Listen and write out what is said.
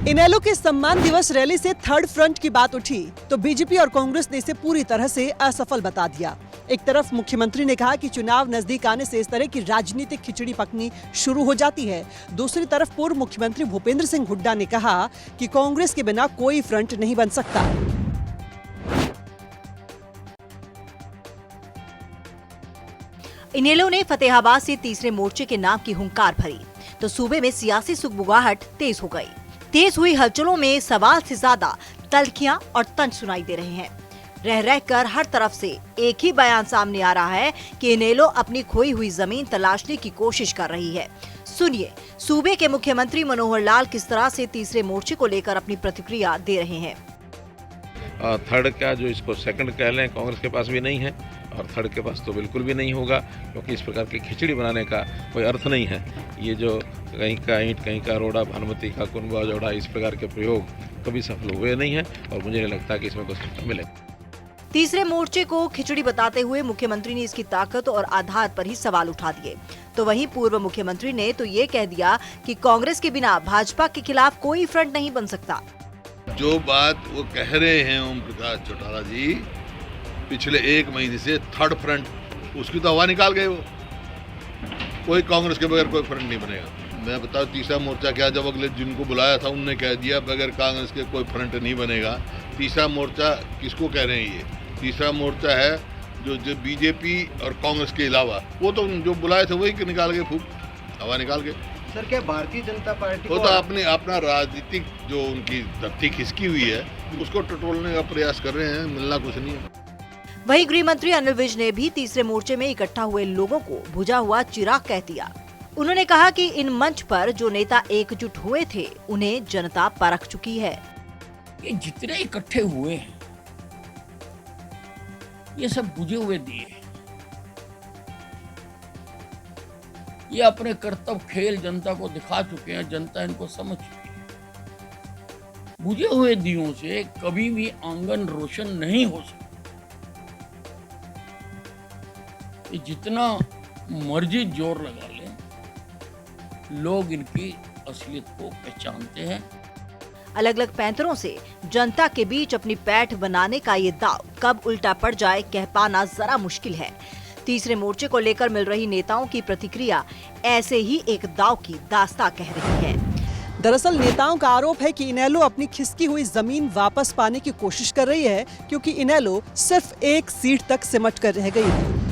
इनेलो के सम्मान दिवस रैली से थर्ड फ्रंट की बात उठी तो बीजेपी और कांग्रेस ने इसे पूरी तरह से असफल बता दिया। एक तरफ मुख्यमंत्री ने कहा कि चुनाव नजदीक आने से इस तरह की राजनीतिक खिचड़ी पकनी शुरू हो जाती है। दूसरी तरफ पूर्व मुख्यमंत्री भूपेंद्र सिंह हुड्डा ने कहा कि कांग्रेस के बिना कोई फ्रंट नहीं बन सकता। इनेलो ने फतेहाबाद से तीसरे मोर्चे के नाम की हुंकार भरी तो सूबे में सियासी सुगबुगाहट तेज हो गई। तेज हुई हलचलों में सवाल से ज्यादा तल्खियां और तंज सुनाई दे रहे हैं। रह रहकर हर तरफ से एक ही बयान सामने आ रहा है कि इनेलो अपनी खोई हुई जमीन तलाशने की कोशिश कर रही है। सुनिए सूबे के मुख्यमंत्री मनोहर लाल किस तरह से तीसरे मोर्चे को लेकर अपनी प्रतिक्रिया दे रहे हैं। थर्ड का जो इसको सेकंड कह लें कांग्रेस के पास भी नहीं है और थर्ड के पास तो बिल्कुल भी नहीं होगा, क्योंकि इस प्रकार की खिचड़ी बनाने का कोई अर्थ नहीं है। ये जो कहीं का ईंट कहीं का रोड़ा भानुमति का कुनबा जोड़ा इस प्रकार के प्रयोग कभी सफल हुए नहीं है और मुझे नहीं लगता कि इसमें कुछ सफलता मिलेगा। तीसरे मोर्चे को खिचड़ी बताते हुए मुख्यमंत्री ने इसकी ताकत और आधार पर ही सवाल उठा दिए। तो वहीं पूर्व मुख्यमंत्री ने तो ये कह दिया कि कांग्रेस के बिना भाजपा के खिलाफ कोई फ्रंट नहीं बन सकता। जो बात वो कह रहे हैं ओम प्रकाश चौटाला जी पिछले एक महीने से थर्ड फ्रंट, उसकी तो हवा निकाल गए वो। कोई कांग्रेस के बगैर कोई फ्रंट नहीं बनेगा। मैं बताऊं तीसरा मोर्चा क्या, जब अगले जिनको बुलाया था उनने कह दिया बगैर कांग्रेस के कोई फ्रंट नहीं बनेगा। तीसरा मोर्चा किसको कह रहे हैं? ये तीसरा मोर्चा है जो बीजेपी और कांग्रेस के अलावा, वो तो जो बुलाए थे वही निकाल गए, फूक हवा निकाल गए। सर क्या भारतीय जनता पार्टी वो तो अपना राजनीतिक जो उनकी धरती खिसकी हुई है उसको टटोलने का प्रयास कर रहे हैं, मिलना कुछ नहीं है। वहीं गृह मंत्री अनिल विज ने भी तीसरे मोर्चे में इकट्ठा हुए लोगों को बुझा हुआ चिराग कह दिया। उन्होंने कहा कि इन मंच पर जो नेता एकजुट हुए थे उन्हें जनता परख चुकी है। ये जितने इकट्ठे हुए हैं ये सब बुझे हुए दिए हैं। ये अपने कर्तव्य खेल जनता को दिखा चुके हैं, जनता इनको समझ चुकी है। बुझे हुए दियों से कभी भी आंगन रोशन नहीं हो सकता। ये जितना मर्जी जोर लगा लें, लोग इनकी असलियत को पहचानते हैं। अलग अलग पैंतरों से जनता के बीच अपनी पैठ बनाने का ये दाव कब उल्टा पड़ जाए कह पाना जरा मुश्किल है। तीसरे मोर्चे को लेकर मिल रही नेताओं की प्रतिक्रिया ऐसे ही एक दाव की दास्तां कह रही है। दरअसल नेताओं का आरोप है कि इनेलो अपनी खिसकी हुई जमीन वापस पाने की कोशिश कर रही है, क्योंकि इनेलो सिर्फ एक सीट तक सिमट कर रह गई है।